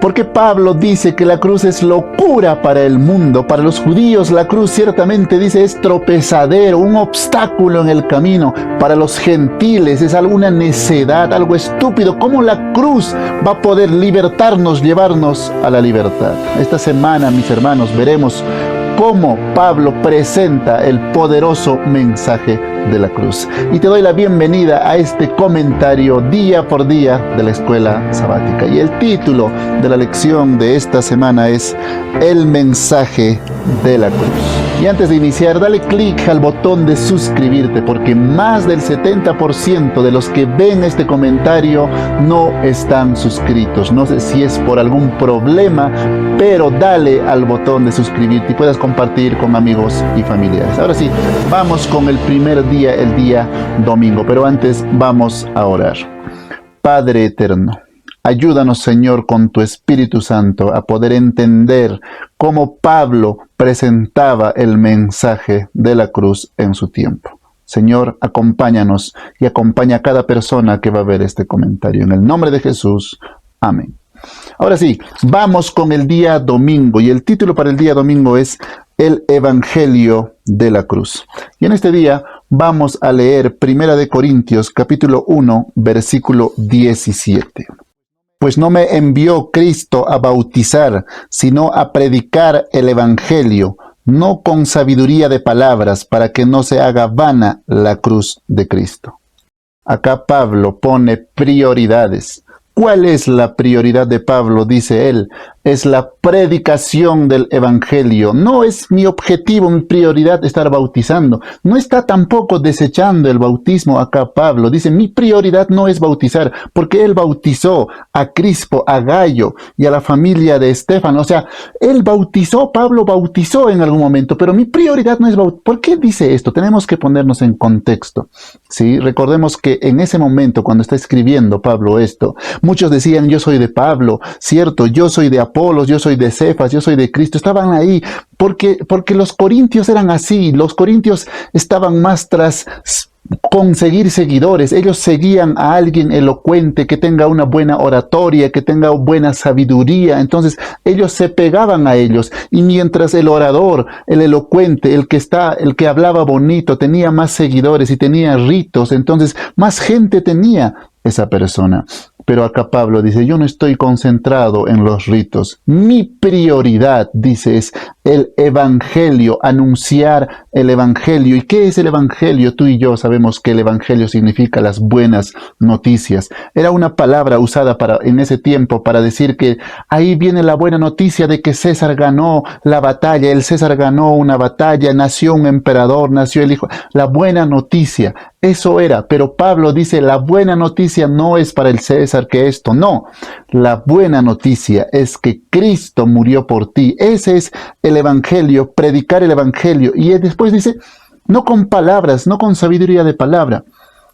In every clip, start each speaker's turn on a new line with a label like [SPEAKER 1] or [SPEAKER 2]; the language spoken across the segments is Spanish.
[SPEAKER 1] Porque Pablo dice que la cruz es locura para el mundo. Para los judíos la cruz ciertamente dice es tropezadero, un obstáculo en el camino. Para los gentiles es alguna necedad, algo estúpido. ¿Cómo la cruz va a poder libertarnos, llevarnos a la libertad? Esta semana, mis hermanos, veremos cómo Pablo presenta el poderoso mensaje de la cruz. Y te doy la bienvenida a este comentario día por día de la escuela sabática. Y el título de la lección de esta semana es El mensaje de la cruz. Y antes de iniciar, dale clic al botón de suscribirte, porque más del 70% de los que ven este comentario no están suscritos. No sé si es por algún problema, pero dale al botón de suscribirte y puedas compartir con amigos y familiares. Ahora sí, vamos con el primer día, el día domingo. Pero antes vamos a orar. Padre eterno, ayúdanos, Señor, con tu Espíritu Santo a poder entender cómo Pablo presentaba el mensaje de la cruz en su tiempo. Señor, acompáñanos y acompaña a cada persona que va a ver este comentario. En el nombre de Jesús, amén. Ahora sí, vamos con el día domingo, y el título para el día domingo es El Evangelio de la Cruz. Y en este día vamos a leer 1 Corintios capítulo 1, versículo 17. Pues no me envió Cristo a bautizar, sino a predicar el Evangelio, no con sabiduría de palabras, para que no se haga vana la cruz de Cristo. Acá Pablo pone prioridades. ¿Cuál es la prioridad de Pablo? Dice él, es la predicación del Evangelio. No es mi objetivo, mi prioridad estar bautizando. No está tampoco desechando el bautismo acá Pablo. Dice, mi prioridad no es bautizar, porque él bautizó a Crispo, a Gayo y a la familia de Estéfano. O sea, él bautizó, Pablo bautizó en algún momento, pero mi prioridad no es bautizar. ¿Por qué dice esto? Tenemos que ponernos en contexto. ¿Sí? Recordemos que en ese momento, cuando está escribiendo Pablo esto, muchos decían, yo soy de Pablo, cierto, yo soy de Apolos, yo soy de Cefas, yo soy de Cristo. Estaban ahí porque los corintios eran así. Los corintios estaban más tras conseguir seguidores. Ellos seguían a alguien elocuente, que tenga una buena oratoria, que tenga buena sabiduría. Entonces ellos se pegaban a ellos, y mientras el orador, el elocuente, el que hablaba bonito, tenía más seguidores y tenía ritos, entonces más gente tenía esa persona. Pero acá Pablo dice, yo no estoy concentrado en los ritos. Mi prioridad, dice, es el Evangelio, anunciar el Evangelio. ¿Y qué es el Evangelio? Tú y yo sabemos que el Evangelio significa las buenas noticias. Era una palabra usada en ese tiempo para decir que ahí viene la buena noticia de que César ganó la batalla. El César ganó una batalla, nació un emperador, nació el hijo. La buena noticia. Eso era, pero Pablo dice, la buena noticia no es para el César que esto, no. La buena noticia es que Cristo murió por ti. Ese es el Evangelio, predicar el Evangelio. Y después dice, no con palabras, no con sabiduría de palabra,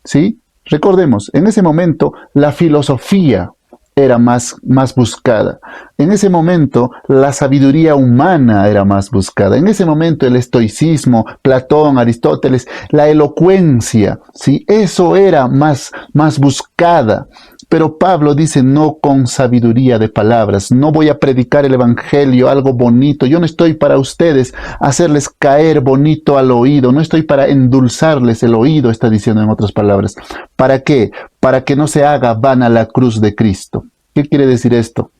[SPEAKER 1] ¿sí? Recordemos, en ese momento la filosofía era más buscada. En ese momento la sabiduría humana era más buscada. En ese momento el estoicismo, Platón, Aristóteles, la elocuencia, ¿sí? Eso era más buscada. Pero Pablo dice, no con sabiduría de palabras. No voy a predicar el Evangelio, algo bonito. Yo no estoy para ustedes hacerles caer bonito al oído. No estoy para endulzarles el oído, está diciendo en otras palabras. ¿Para qué? Para que no se haga vana la cruz de Cristo. ¿Qué quiere decir esto?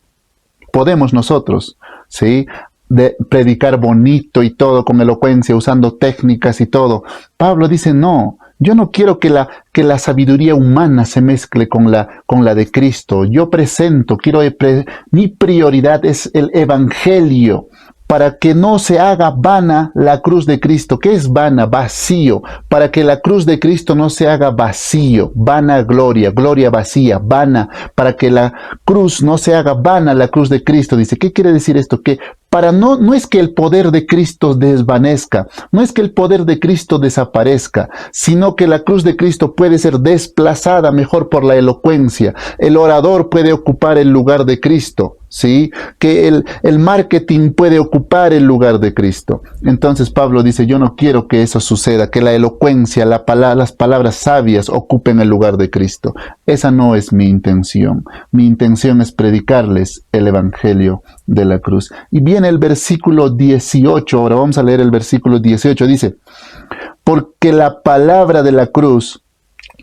[SPEAKER 1] Podemos nosotros, ¿sí?, de predicar bonito y todo, con elocuencia, usando técnicas y todo. Pablo dice, no, yo no quiero que la sabiduría humana se mezcle con la de Cristo. Yo presento, mi prioridad es el Evangelio, para que no se haga vana la cruz de Cristo. ¿Qué es vana? Vacío. Para que la cruz de Cristo no se haga vacío. Vana gloria, gloria vacía, vana. Para que la cruz no se haga vana la cruz de Cristo. Dice, ¿qué quiere decir esto? Que no es que el poder de Cristo desvanezca, no es que el poder de Cristo desaparezca, sino que la cruz de Cristo puede ser desplazada mejor por la elocuencia. El orador puede ocupar el lugar de Cristo. ¿sí? Que el marketing puede ocupar el lugar de Cristo. Entonces Pablo dice, yo no quiero que eso suceda, que la elocuencia, las palabras sabias ocupen el lugar de Cristo. Esa no es mi intención. Mi intención es predicarles el evangelio de la cruz. Y viene el versículo 18, ahora vamos a leer el versículo 18, dice, porque la palabra de la cruz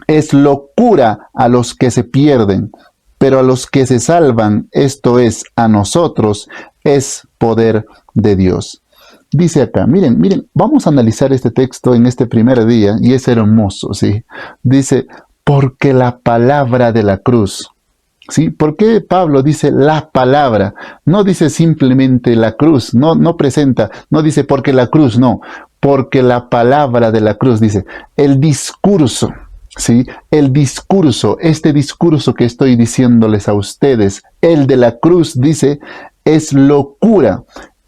[SPEAKER 1] es locura a los que se pierden, pero a los que se salvan, esto es, a nosotros, es poder de Dios. Dice acá, miren, vamos a analizar este texto en este primer día, y es hermoso, ¿sí? Dice, porque la palabra de la cruz, ¿sí? ¿Por qué Pablo dice la palabra? No dice simplemente la cruz, no dice porque la cruz, no, porque la palabra de la cruz, dice, el discurso. ¿Sí? El discurso, este discurso que estoy diciéndoles a ustedes, el de la cruz, dice, es locura.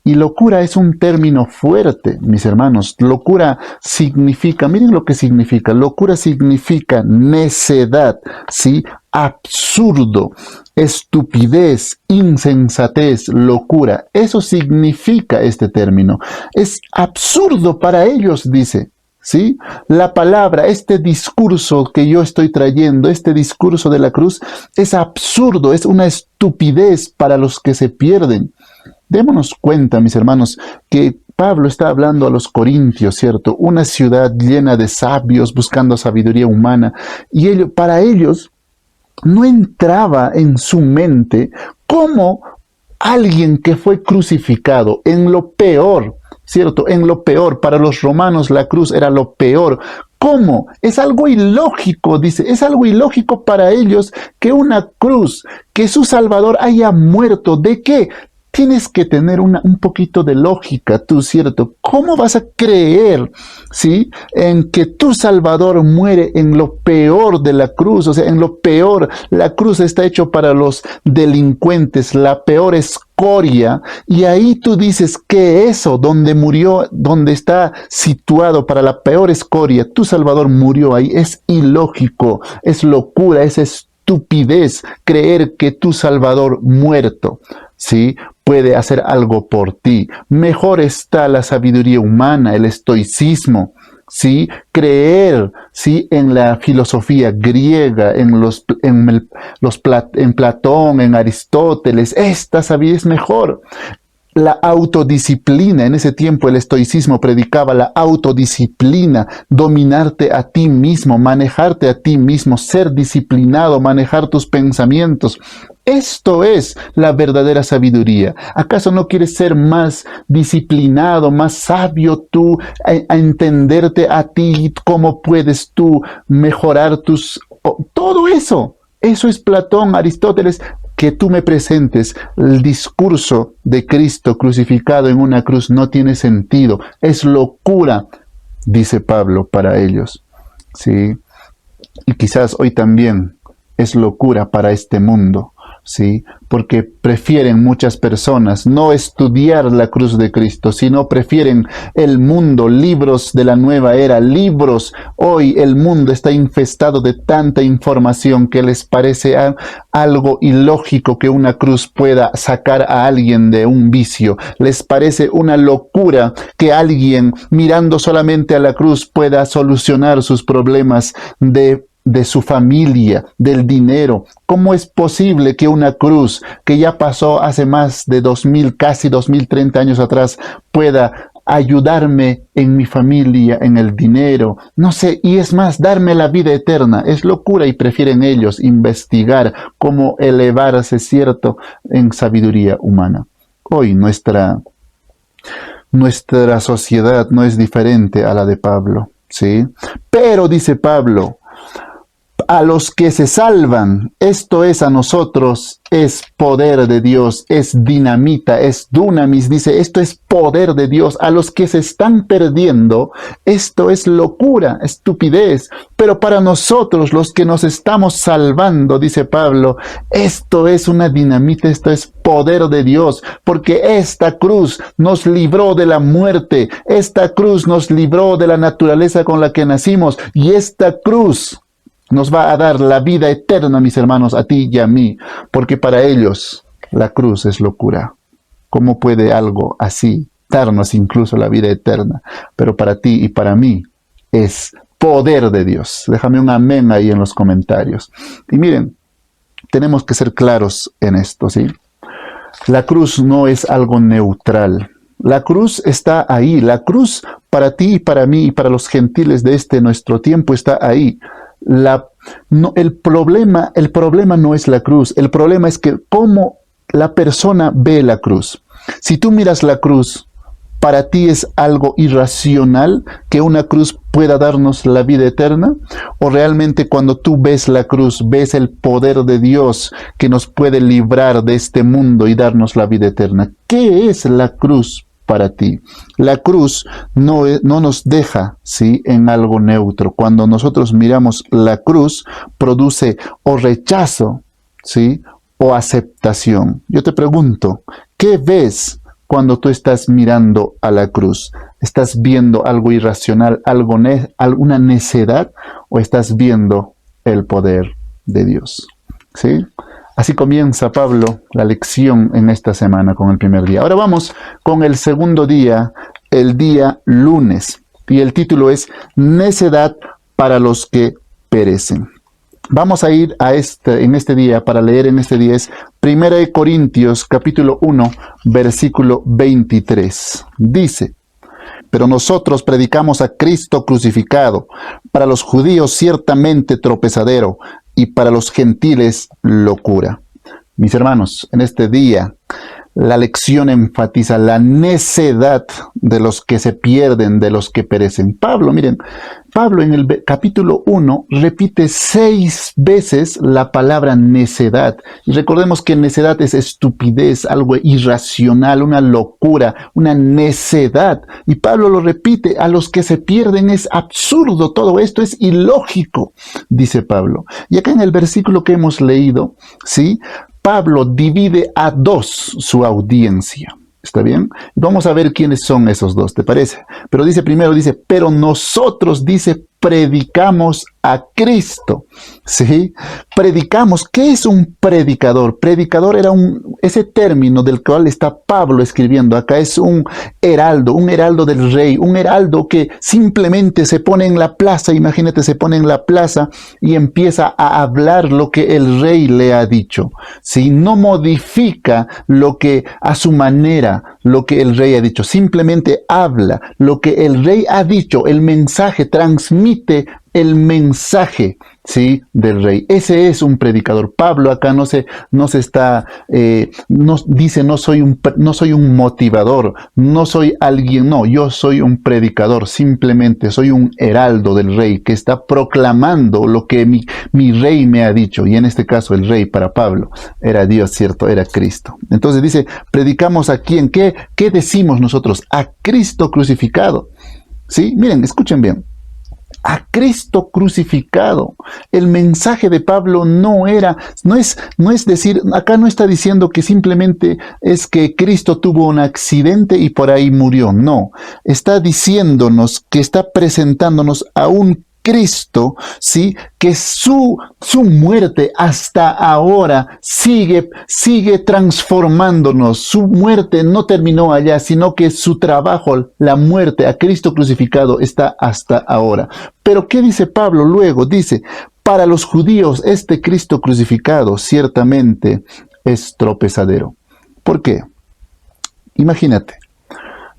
[SPEAKER 1] Y locura es un término fuerte, mis hermanos. Locura significa, miren lo que significa. Locura significa necedad, ¿sí? Absurdo, estupidez, insensatez, locura. Eso significa este término. Es absurdo para ellos, dice. ¿Sí? La palabra, este discurso que yo estoy trayendo, este discurso de la cruz, es absurdo, es una estupidez para los que se pierden. Démonos cuenta, mis hermanos, que Pablo está hablando a los corintios, ¿cierto? Una ciudad llena de sabios buscando sabiduría humana. Y para ellos no entraba en su mente cómo alguien que fue crucificado en lo peor, ¿cierto? En lo peor, para los romanos la cruz era lo peor. ¿Cómo? Es algo ilógico, dice, es algo ilógico para ellos que una cruz, que su Salvador haya muerto. ¿De qué? Tienes que tener un poquito de lógica, tú, ¿cierto? ¿Cómo vas a creer, sí, en que tu Salvador muere en lo peor de la cruz? O sea, en lo peor, la cruz está hecho para los delincuentes, la peor escoria, y ahí tú dices que eso, donde murió, donde está situado para la peor escoria, tu Salvador murió ahí. Es ilógico, es locura, es estupidez creer que tu Salvador muerto, ¿sí?, puede hacer algo por ti. Mejor está la sabiduría humana, el estoicismo, ¿sí? Creer, ¿sí?, en la filosofía griega, en Platón, en Aristóteles. Esta sabiduría es mejor. La autodisciplina, en ese tiempo el estoicismo predicaba la autodisciplina, dominarte a ti mismo, manejarte a ti mismo, ser disciplinado, manejar tus pensamientos. Esto es la verdadera sabiduría. ¿Acaso no quieres ser más disciplinado, más sabio tú, a entenderte a ti, cómo puedes tú mejorar todo eso? Eso es Platón, Aristóteles. Que tú me presentes el discurso de Cristo crucificado en una cruz no tiene sentido. Es locura, dice Pablo, para ellos. ¿Sí? Y quizás hoy también es locura para este mundo. ¿Sí? Porque prefieren muchas personas no estudiar la cruz de Cristo, sino prefieren el mundo, libros de la nueva era, libros. Hoy el mundo está infestado de tanta información que les parece algo ilógico que una cruz pueda sacar a alguien de un vicio. Les parece una locura que alguien mirando solamente a la cruz pueda solucionar sus problemas de su familia, del dinero. ¿Cómo es posible que una cruz que ya pasó hace más de 2000, casi 2030 años atrás, pueda ayudarme en mi familia, en el dinero? No sé, y es más, darme la vida eterna. Es locura y prefieren ellos investigar cómo elevarse, ¿cierto?, en sabiduría humana. Hoy nuestra sociedad no es diferente a la de Pablo, ¿sí? Pero dice Pablo, a los que se salvan, esto es a nosotros, es poder de Dios, es dinamita, es dunamis, dice, esto es poder de Dios. A los que se están perdiendo, esto es locura, estupidez, pero para nosotros, los que nos estamos salvando, dice Pablo, esto es una dinamita, esto es poder de Dios, porque esta cruz nos libró de la muerte, esta cruz nos libró de la naturaleza con la que nacimos, y esta cruz nos va a dar la vida eterna, mis hermanos, a ti y a mí, porque para ellos La cruz es locura. ¿Cómo puede algo así darnos incluso la vida eterna? Pero para ti y para mí es poder de Dios. Déjame un amén ahí en los comentarios. Y miren, tenemos que ser claros en esto, ¿sí? La cruz no es algo neutral. La cruz está ahí. La cruz para ti y para mí y para los gentiles de este nuestro tiempo está ahí. El problema no es la cruz. El problema es que cómo la persona ve la cruz. Si tú miras la cruz, ¿para ti es algo irracional que una cruz pueda darnos la vida eterna? ¿O realmente cuando tú ves la cruz, ves el poder de Dios que nos puede librar de este mundo y darnos la vida eterna? ¿Qué es la cruz para ti? La cruz no nos deja, ¿sí?, en algo neutro. Cuando nosotros miramos la cruz, produce o rechazo, ¿sí?, o aceptación. Yo te pregunto, ¿qué ves cuando tú estás mirando a la cruz? ¿Estás viendo algo irracional, alguna necedad, o estás viendo el poder de Dios? ¿Sí? Así comienza Pablo la lección en esta semana con el primer día. Ahora vamos con el segundo día, el día lunes. Y el título es Necedad para los que perecen. Vamos a ir en este día, para leer en este día, es 1 Corintios capítulo 1, versículo 23. Dice: pero nosotros predicamos a Cristo crucificado, para los judíos ciertamente tropezadero, y para los gentiles locura. Mis hermanos, en este día, la lección enfatiza la necedad de los que se pierden, de los que perecen. Miren, Pablo en el capítulo 1 repite 6 veces la palabra necedad. Y recordemos que necedad es estupidez, algo irracional, una locura, una necedad. Y Pablo lo repite: a los que se pierden es absurdo, todo esto es ilógico, dice Pablo. Y acá en el versículo que hemos leído, ¿sí?, Pablo divide a 2 su audiencia. ¿Está bien? Vamos a ver quiénes son esos 2, ¿te parece? Pero primero dice, pero nosotros, predicamos a Cristo. ¿Sí? Predicamos. ¿Qué es un predicador? Predicador era ese término del cual está Pablo escribiendo. Acá es un heraldo del rey, un heraldo que simplemente se pone en la plaza. Imagínate, se pone en la plaza y empieza a hablar lo que el rey le ha dicho. ¿Sí? No modifica lo que a su manera, lo que el rey ha dicho. Simplemente habla lo que el rey ha dicho, el mensaje, transmite el mensaje, ¿sí?, del rey. Ese es un predicador. Pablo acá no dice, no soy un motivador, no soy alguien, no, yo soy un predicador, simplemente soy un heraldo del rey que está proclamando lo que mi rey me ha dicho. Y en este caso el rey para Pablo era Dios, ¿cierto? Era Cristo. Entonces dice, predicamos a quién. ¿Qué decimos nosotros? A Cristo crucificado. ¿Sí? Miren, escuchen bien. A Cristo crucificado. El mensaje de Pablo no es decir, acá no está diciendo que simplemente es que Cristo tuvo un accidente y por ahí murió. No, está diciéndonos que está presentándonos a un Cristo, ¿sí?, que su muerte hasta ahora sigue transformándonos. Su muerte no terminó allá, sino que su trabajo, la muerte a Cristo crucificado, está hasta ahora. Pero ¿qué dice Pablo luego? Dice, para los judíos este Cristo crucificado ciertamente es tropezadero. ¿Por qué? Imagínate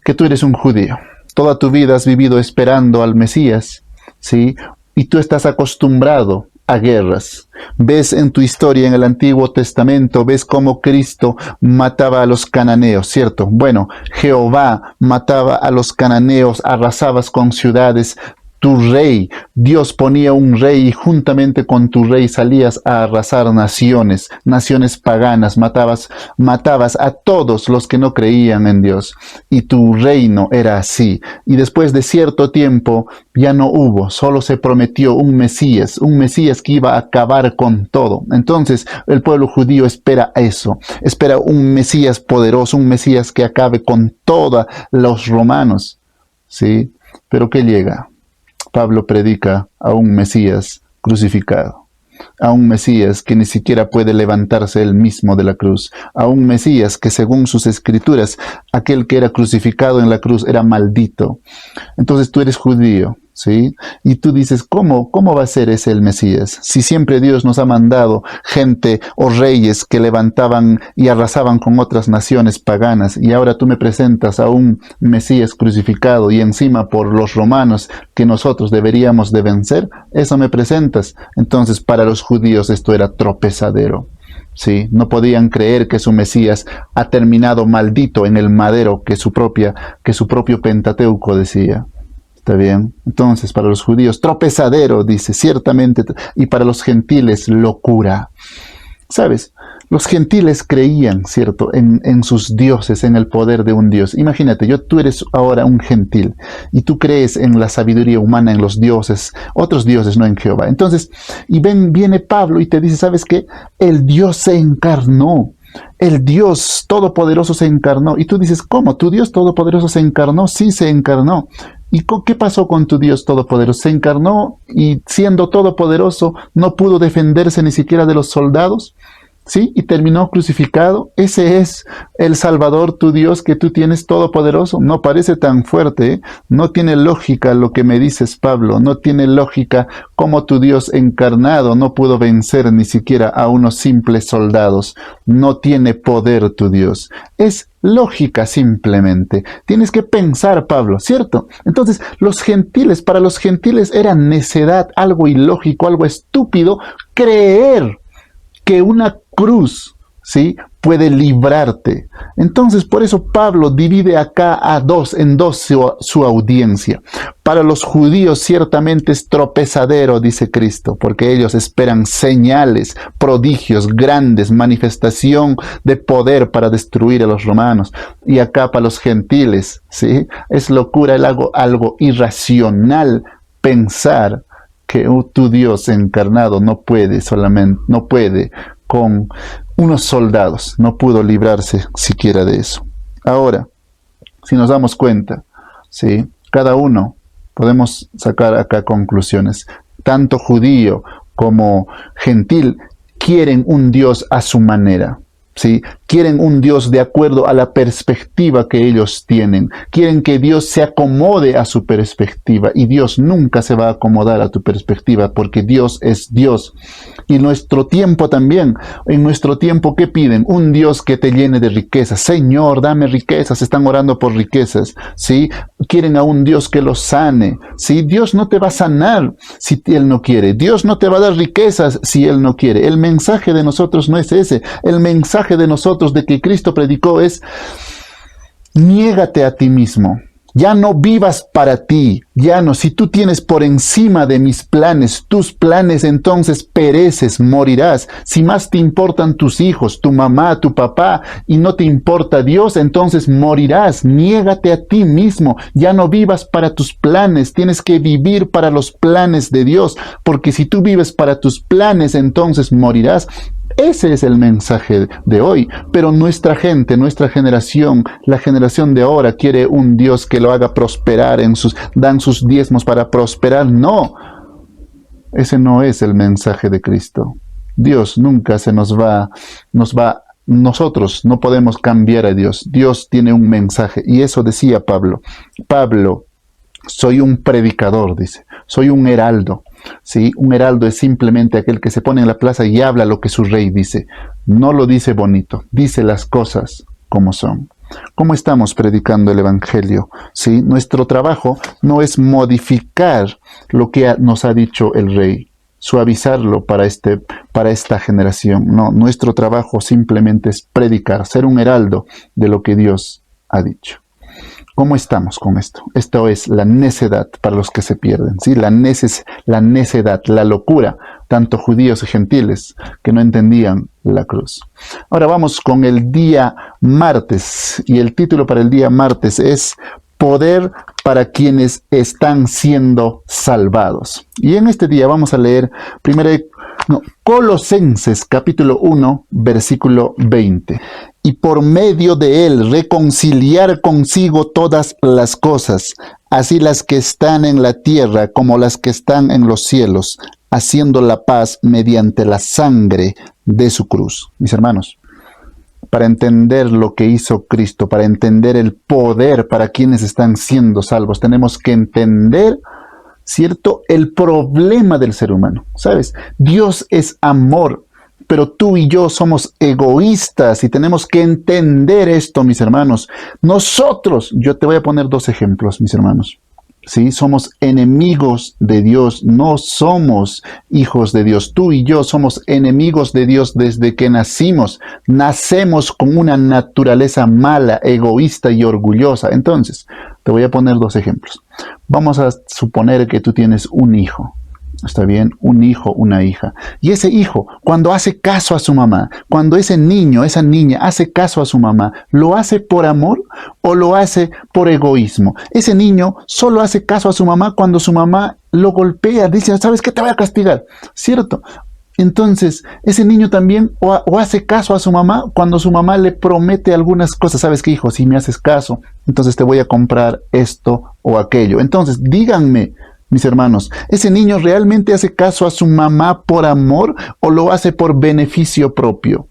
[SPEAKER 1] que tú eres un judío. Toda tu vida has vivido esperando al Mesías, ¿sí? Y tú estás acostumbrado a guerras. Ves en tu historia en el Antiguo Testamento, ves cómo Cristo mataba a los cananeos, ¿cierto? Bueno, Jehová mataba a los cananeos, arrasaba con ciudades. Tu rey, Dios ponía un rey y juntamente con tu rey salías a arrasar naciones paganas, matabas a todos los que no creían en Dios. Y tu reino era así. Y después de cierto tiempo ya no hubo, solo se prometió un Mesías que iba a acabar con todo. Entonces el pueblo judío espera eso, espera un Mesías poderoso, un Mesías que acabe con todos los romanos. ¿Sí? Pero ¿qué llega? Pablo predica a un Mesías crucificado. a un Mesías que ni siquiera puede levantarse él mismo de la cruz, a un Mesías que según sus escrituras, aquel que era crucificado en la cruz era maldito. Entonces tú eres judío, ¿sí? Y tú dices, ¿cómo va a ser ese el Mesías? Si siempre Dios nos ha mandado gente o reyes que levantaban y arrasaban con otras naciones paganas, y ahora tú me presentas a un Mesías crucificado y encima por los romanos que nosotros deberíamos de vencer, eso me presentas. Entonces para los judíos esto era tropezadero. Sí, no podían creer que su Mesías ha terminado maldito en el madero que su propio Pentateuco decía. ¿Está bien? Entonces, para los judíos, tropezadero, dice, ciertamente, y para los gentiles, locura. ¿Sabes? Los gentiles creían, ¿cierto?, en sus dioses, en el poder de un dios. Imagínate, tú eres ahora un gentil, y tú crees en la sabiduría humana, en los dioses, otros dioses, no en Jehová. Entonces, viene Pablo y te dice, ¿sabes qué? El Dios se encarnó. El Dios Todopoderoso se encarnó. Y tú dices, ¿cómo? ¿Tu Dios Todopoderoso se encarnó? Sí, se encarnó. ¿Y qué pasó con tu Dios Todopoderoso? Se encarnó y siendo todopoderoso no pudo defenderse ni siquiera de los soldados, ¿sí? Y terminó crucificado. Ese es el Salvador, tu Dios, que tú tienes todopoderoso. No parece tan fuerte, ¿eh? No tiene lógica lo que me dices, Pablo. No tiene lógica cómo tu Dios encarnado no pudo vencer ni siquiera a unos simples soldados. No tiene poder tu Dios. Es lógica simplemente. Tienes que pensar, Pablo, ¿cierto? Entonces, para los gentiles era necedad, algo ilógico, algo estúpido, creer que una cruz, ¿sí?, puede librarte. Entonces, por eso Pablo divide acá en dos su audiencia. Para los judíos ciertamente es tropezadero, dice Cristo, porque ellos esperan señales, prodigios, grandes, manifestación de poder para destruir a los romanos. Y acá para los gentiles, ¿sí?, es locura, algo irracional pensar que tu Dios encarnado no puede con unos soldados, no pudo librarse siquiera de eso. Ahora, si nos damos cuenta, ¿sí?, cada uno podemos sacar acá conclusiones. Tanto judío como gentil quieren un Dios a su manera. ¿Sí? Quieren un Dios de acuerdo a la perspectiva que ellos tienen. Quieren que Dios se acomode a su perspectiva. Y Dios nunca se va a acomodar a tu perspectiva porque Dios es Dios. Y en nuestro tiempo también. En nuestro tiempo, ¿qué piden? Un Dios que te llene de riquezas. Señor, dame riquezas. Están orando por riquezas. ¿Sí? Quieren a un Dios que los sane. ¿Sí? Dios no te va a sanar si Él no quiere. Dios no te va a dar riquezas si Él no quiere. El mensaje de nosotros no es ese. El mensaje de nosotros de que Cristo predicó es: niégate a ti mismo, ya no vivas para ti, ya no, si tú tienes por encima de mis planes, tus planes, entonces pereces, morirás. Si más te importan tus hijos, tu mamá, tu papá, y no te importa Dios, entonces morirás. Niégate a ti mismo, ya no vivas para tus planes, tienes que vivir para los planes de Dios, porque si tú vives para tus planes, entonces morirás. Ese es el mensaje de hoy, pero nuestra gente, nuestra generación, la generación de ahora quiere un Dios que lo haga prosperar, dan sus diezmos para prosperar. No, ese no es el mensaje de Cristo. Dios nunca nosotros no podemos cambiar a Dios. Dios tiene un mensaje y eso decía Pablo. Pablo, soy un predicador, dice, soy un heraldo. ¿Sí? Un heraldo es simplemente aquel que se pone en la plaza y habla lo que su rey dice. No lo dice bonito, dice las cosas como son. ¿Cómo estamos predicando el Evangelio? ¿Sí? Nuestro trabajo no es modificar lo que nos ha dicho el rey, suavizarlo para esta generación. No, nuestro trabajo simplemente es predicar, ser un heraldo de lo que Dios ha dicho. ¿Cómo estamos con esto? Esto es la necedad para los que se pierden, ¿sí? La necedad, la locura, tanto judíos y gentiles que no entendían la cruz. Ahora vamos con el día martes, y el título para el día martes es Poder para quienes están siendo salvados. Y en este día vamos a leer Colosenses capítulo 1, versículo 20. Y por medio de él reconciliar consigo todas las cosas, así las que están en la tierra como las que están en los cielos, haciendo la paz mediante la sangre de su cruz. Mis hermanos, para entender lo que hizo Cristo, para entender el poder para quienes están siendo salvos, tenemos que entender, ¿cierto?, el problema del ser humano. ¿Sabes? Dios es amor, pero tú y yo somos egoístas y tenemos que entender esto, mis hermanos. Nosotros, yo te voy a poner 2 ejemplos, mis hermanos. ¿Sí? Somos enemigos de Dios, no somos hijos de Dios. Tú y yo somos enemigos de Dios desde que nacimos. Nacemos con una naturaleza mala, egoísta y orgullosa. Entonces, te voy a poner 2 ejemplos. Vamos a suponer que tú tienes un hijo. Está bien, un hijo, una hija. Y ese hijo, cuando hace caso a su mamá, cuando ese niño, esa niña hace caso a su mamá, ¿lo hace por amor o lo hace por egoísmo? Ese niño solo hace caso a su mamá cuando su mamá lo golpea, dice, ¿sabes qué? Te voy a castigar, ¿cierto? Entonces, ese niño también o hace caso a su mamá cuando su mamá le promete algunas cosas. ¿Sabes qué, hijo? Si me haces caso, entonces te voy a comprar esto o aquello. Entonces, díganme, mis hermanos, ¿ese niño realmente hace caso a su mamá por amor o lo hace por beneficio propio?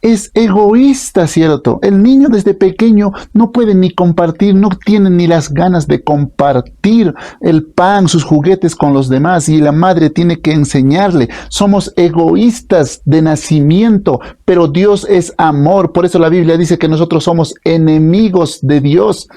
[SPEAKER 1] Es egoísta, ¿cierto? El niño desde pequeño no puede ni compartir, no tiene ni las ganas de compartir el pan, sus juguetes con los demás, y la madre tiene que enseñarle. Somos egoístas de nacimiento, pero Dios es amor. Por eso la Biblia dice que nosotros somos enemigos de Dios.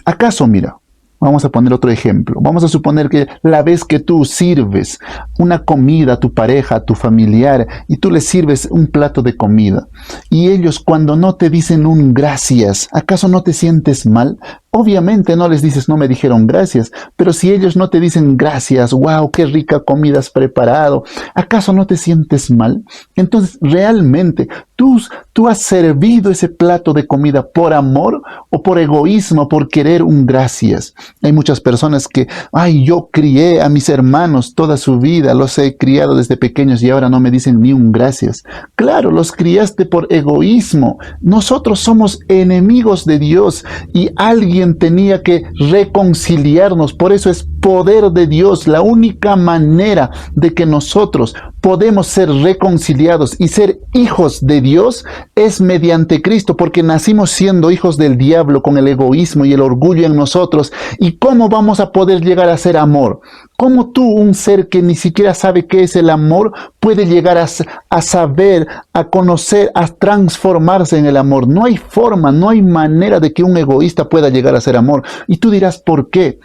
[SPEAKER 1] ¿Acaso, mira? Vamos a poner otro ejemplo. Vamos a suponer que la vez que tú sirves una comida a tu pareja, a tu familiar, y tú les sirves un plato de comida, y ellos cuando no te dicen un gracias, ¿acaso no te sientes mal? Obviamente no les dices, no me dijeron gracias, pero si ellos no te dicen gracias, wow, qué rica comida has preparado, ¿acaso no te sientes mal? Entonces, realmente, ¿tú has servido ese plato de comida por amor o por egoísmo, por querer un gracias? Hay muchas personas que, yo crié a mis hermanos toda su vida, los he criado desde pequeños y ahora no me dicen ni un gracias. Claro, los criaste por egoísmo. Nosotros somos enemigos de Dios y alguien tenía que reconciliarnos. Por eso es poder de Dios. La única manera de que nosotros podemos ser reconciliados y ser hijos de Dios es mediante Cristo, porque nacimos siendo hijos del diablo con el egoísmo y el orgullo en nosotros. ¿Y cómo vamos a poder llegar a ser amor? ¿Cómo tú, un ser que ni siquiera sabe qué es el amor, puede llegar a saber, a conocer, a transformarse en el amor? No hay forma, no hay manera de que un egoísta pueda llegar a ser amor. Y tú dirás, ¿por qué?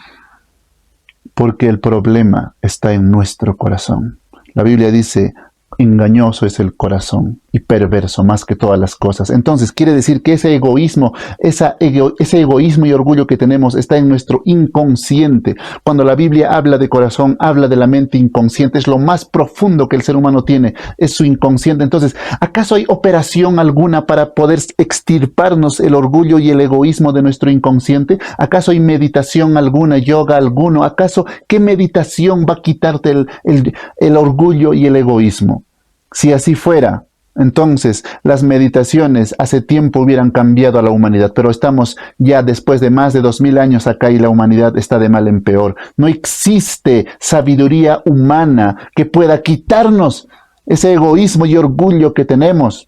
[SPEAKER 1] Porque el problema está en nuestro corazón. La Biblia dice, engañoso es el corazón y perverso más que todas las cosas. Entonces quiere decir que ese egoísmo, ese egoísmo y orgullo que tenemos está en nuestro inconsciente. Cuando la Biblia habla de corazón, habla de la mente inconsciente. Es lo más profundo que el ser humano tiene, es su inconsciente. Entonces, ¿acaso hay operación alguna para poder extirparnos el orgullo y el egoísmo de nuestro inconsciente? ¿Acaso hay meditación alguna, yoga alguno? ¿Acaso qué meditación va a quitarte el orgullo y el egoísmo? Si así fuera, entonces las meditaciones hace tiempo hubieran cambiado a la humanidad, pero estamos ya después de más de 2000 años acá y la humanidad está de mal en peor. No existe sabiduría humana que pueda quitarnos ese egoísmo y orgullo que tenemos.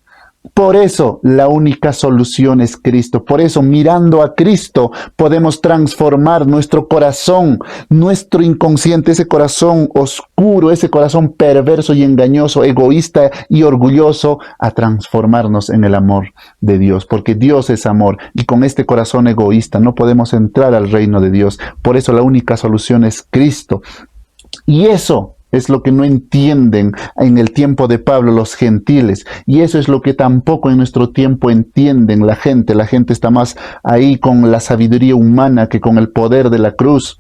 [SPEAKER 1] Por eso la única solución es Cristo. Por eso, mirando a Cristo, podemos transformar nuestro corazón, nuestro inconsciente, ese corazón oscuro, ese corazón perverso y engañoso, egoísta y orgulloso, a transformarnos en el amor de Dios. Porque Dios es amor y con este corazón egoísta no podemos entrar al reino de Dios. Por eso la única solución es Cristo. Y eso es lo que no entienden en el tiempo de Pablo los gentiles. Y eso es lo que tampoco en nuestro tiempo entienden la gente. La gente está más ahí con la sabiduría humana que con el poder de la cruz.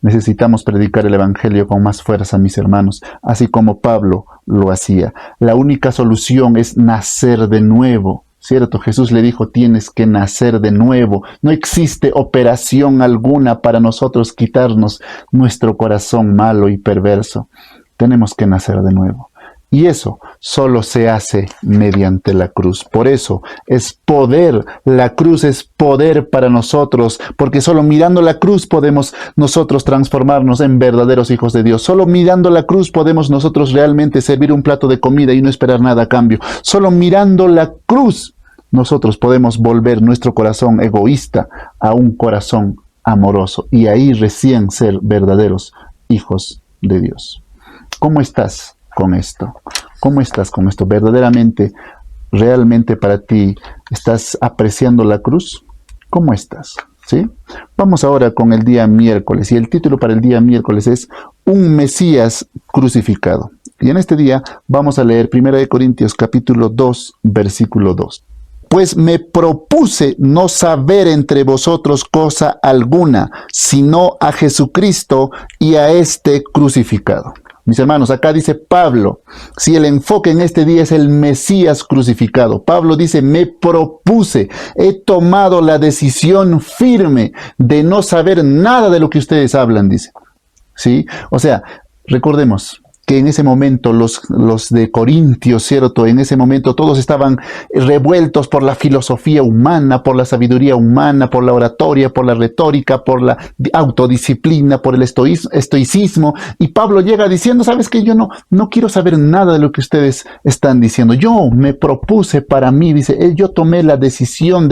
[SPEAKER 1] Necesitamos predicar el evangelio con más fuerza, mis hermanos, así como Pablo lo hacía. La única solución es nacer de nuevo. ¿Cierto? Jesús le dijo, tienes que nacer de nuevo. No existe operación alguna para nosotros quitarnos nuestro corazón malo y perverso. Tenemos que nacer de nuevo. Y eso solo se hace mediante la cruz. Por eso es poder, la cruz es poder para nosotros, porque solo mirando la cruz podemos nosotros transformarnos en verdaderos hijos de Dios. Solo mirando la cruz podemos nosotros realmente servir un plato de comida y no esperar nada a cambio. Solo mirando la cruz nosotros podemos volver nuestro corazón egoísta a un corazón amoroso y ahí recién ser verdaderos hijos de Dios. ¿Cómo estás con esto? ¿Cómo estás con esto? ¿Verdaderamente, realmente para ti, estás apreciando la cruz? ¿Cómo estás? ¿Sí? Vamos ahora con el día miércoles, y el título para el día miércoles es Un Mesías crucificado. Y en este día vamos a leer 1 Corintios capítulo 2, versículo 2. Pues me propuse no saber entre vosotros cosa alguna, sino a Jesucristo y a este crucificado. Mis hermanos, acá dice Pablo, si el enfoque en este día es el Mesías crucificado, Pablo dice, me propuse, he tomado la decisión firme de no saber nada de lo que ustedes hablan, dice. ¿Sí? O sea, recordemos que en ese momento los de Corintios, ¿cierto? En ese momento todos estaban revueltos por la filosofía humana, por la sabiduría humana, por la oratoria, por la retórica, por la autodisciplina, por el estoicismo. Y Pablo llega diciendo, ¿sabes qué? Yo no quiero saber nada de lo que ustedes están diciendo. Yo me propuse para mí, dice, yo tomé la decisión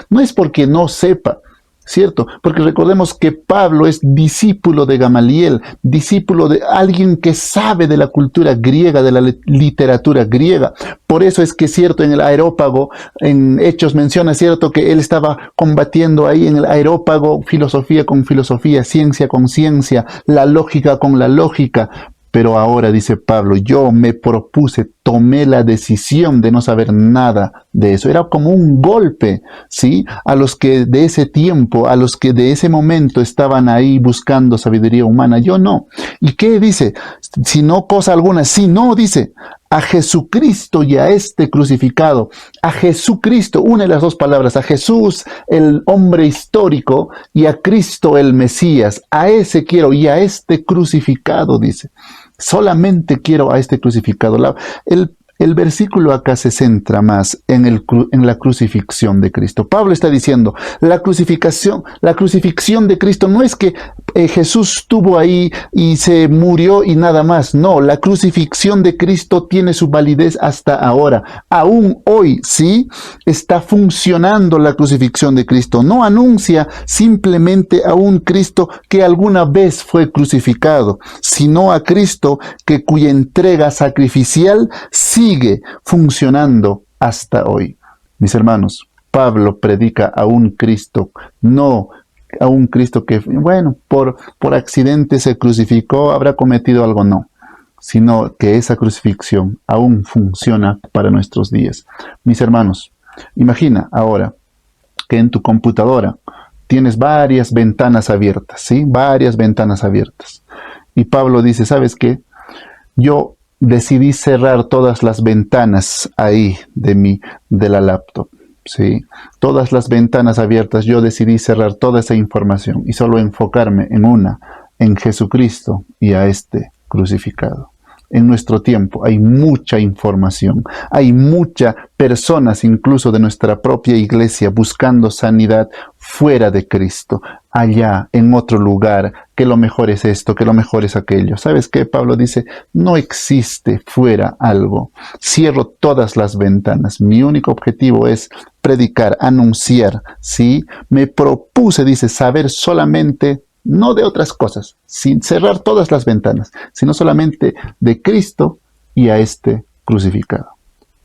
[SPEAKER 1] no es porque no sepa, ¿cierto? Porque recordemos que Pablo es discípulo de Gamaliel, discípulo de alguien que sabe de la cultura griega, de la literatura griega. Por eso es que, cierto, en el Areópago, en Hechos menciona, cierto, que él estaba combatiendo ahí en el Areópago filosofía con filosofía, ciencia con ciencia, la lógica con la lógica. Pero ahora, dice Pablo, yo me propuse, tomé la decisión de no saber nada de eso. Era como un golpe, ¿sí? A los que de ese tiempo, a los que de ese momento estaban ahí buscando sabiduría humana. Yo no. ¿Y qué dice? Si no cosa alguna, si no, dice, a Jesucristo y a este crucificado. A Jesucristo, una de las dos palabras, a Jesús, el hombre histórico, y a Cristo, el Mesías. A ese quiero y a este crucificado, dice. Solamente quiero a este crucificado. El versículo acá se centra más en la crucifixión de Cristo. Pablo está diciendo, la crucifixión de Cristo no es que Jesús estuvo ahí y se murió y nada más. No, la crucifixión de Cristo tiene su validez hasta ahora. Aún hoy, sí, está funcionando la crucifixión de Cristo. No anuncia simplemente a un Cristo que alguna vez fue crucificado, sino a Cristo cuya entrega sacrificial sigue funcionando hasta hoy. Mis hermanos, Pablo predica a un Cristo, no a un Cristo que, bueno, por accidente se crucificó, habrá cometido algo, no, sino que esa crucifixión aún funciona para nuestros días. Mis hermanos, imagina ahora que en tu computadora tienes varias ventanas abiertas, ¿sí? Varias ventanas abiertas. Y Pablo dice, ¿sabes qué? Yo decidí cerrar todas las ventanas ahí de la laptop, ¿sí? Todas las ventanas abiertas, yo decidí cerrar toda esa información y solo enfocarme en Jesucristo y a este crucificado. En nuestro tiempo hay mucha información, hay muchas personas incluso de nuestra propia iglesia buscando sanidad fuera de Cristo, allá en otro lugar, que lo mejor es esto, que lo mejor es aquello. ¿Sabes qué? Pablo dice, no existe fuera algo. Cierro todas las ventanas. Mi único objetivo es predicar, anunciar, ¿sí? Me propuse, dice, saber solamente no de otras cosas, sin cerrar todas las ventanas, sino solamente de Cristo y a este crucificado.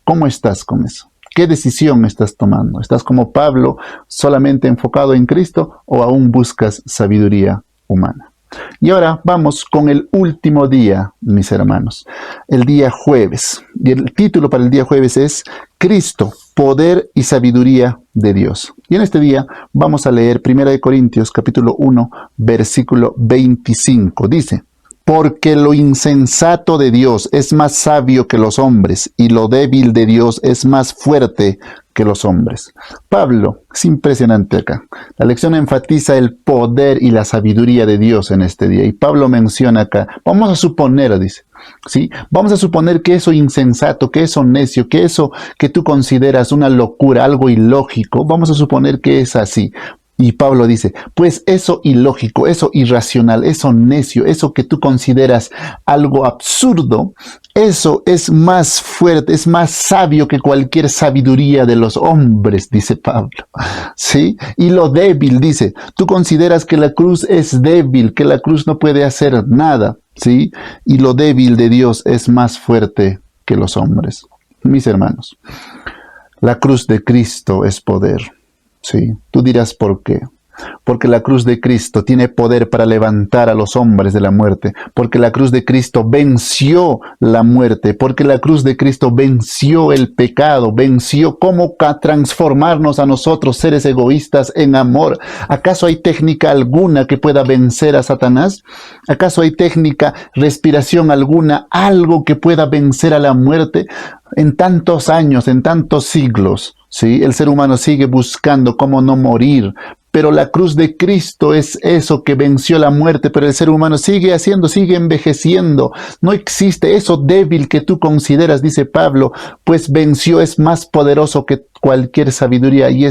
[SPEAKER 1] ¿Cómo estás con eso? ¿Qué decisión estás tomando? ¿Estás como Pablo, solamente enfocado en Cristo, o aún buscas sabiduría humana? Y ahora vamos con el último día, mis hermanos, el día jueves. Y el título para el día jueves es Cristo, poder y sabiduría de Dios. Y en este día vamos a leer 1 Corintios capítulo 1, versículo 25. Dice, porque lo insensato de Dios es más sabio que los hombres, y lo débil de Dios es más fuerte que los hombres. Pablo, es impresionante acá. La lección enfatiza el poder y la sabiduría de Dios en este día. Y Pablo menciona acá, vamos a suponer, dice, ¿sí? Vamos a suponer que eso insensato, que eso necio, que eso que tú consideras una locura, algo ilógico, vamos a suponer que es así. Y Pablo dice, pues eso ilógico, eso irracional, eso necio, eso que tú consideras algo absurdo, eso es más fuerte, es más sabio que cualquier sabiduría de los hombres, dice Pablo. ¿Sí? Y lo débil, dice, tú consideras que la cruz es débil, que la cruz no puede hacer nada, ¿sí? Y lo débil de Dios es más fuerte que los hombres. Mis hermanos, la cruz de Cristo es poder. Sí, tú dirás ¿por qué? Porque la cruz de Cristo tiene poder para levantar a los hombres de la muerte, porque la cruz de Cristo venció la muerte, porque la cruz de Cristo venció el pecado, venció cómo transformarnos a nosotros, seres egoístas, en amor. ¿Acaso hay técnica alguna que pueda vencer a Satanás? ¿Acaso hay técnica, respiración alguna, algo que pueda vencer a la muerte? En tantos años, en tantos siglos, ¿sí? El ser humano sigue buscando cómo no morir, pero la cruz de Cristo es eso que venció la muerte, pero el ser humano sigue haciendo, sigue envejeciendo. No existe eso débil que tú consideras, dice Pablo, pues venció, es más poderoso que cualquier sabiduría, y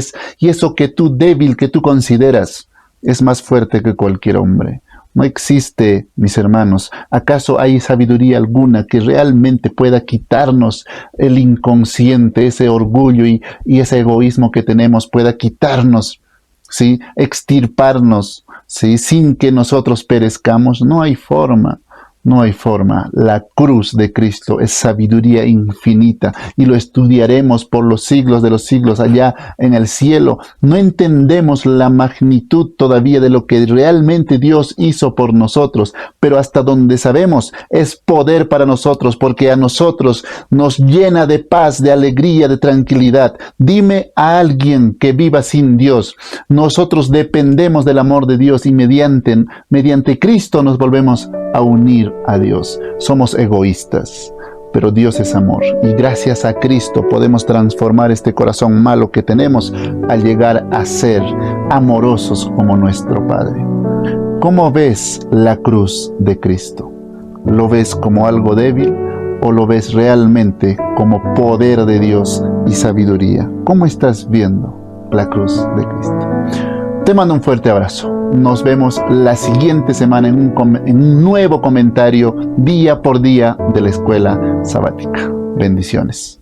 [SPEAKER 1] eso que tú débil, que tú consideras, es más fuerte que cualquier hombre. No existe, mis hermanos, ¿acaso hay sabiduría alguna que realmente pueda quitarnos el inconsciente, ese orgullo y ese egoísmo que tenemos, pueda quitarnos, ¿sí? Extirparnos, ¿sí? Sin que nosotros perezcamos? No hay forma. No hay forma. La cruz de Cristo es sabiduría infinita y lo estudiaremos por los siglos de los siglos allá en el cielo. No entendemos la magnitud todavía de lo que realmente Dios hizo por nosotros, pero hasta donde sabemos es poder para nosotros, porque a nosotros nos llena de paz, de alegría, de tranquilidad. Dime a alguien que viva sin Dios. Nosotros dependemos del amor de Dios y mediante Cristo nos volvemos a unir a Dios. Somos egoístas, pero Dios es amor, y gracias a Cristo podemos transformar este corazón malo que tenemos al llegar a ser amorosos como nuestro Padre. ¿Cómo ves la cruz de Cristo? ¿Lo ves como algo débil o lo ves realmente como poder de Dios y sabiduría? ¿Cómo estás viendo la cruz de Cristo? Te mando un fuerte abrazo. Nos vemos la siguiente semana en un nuevo comentario día por día de la escuela sabática. Bendiciones.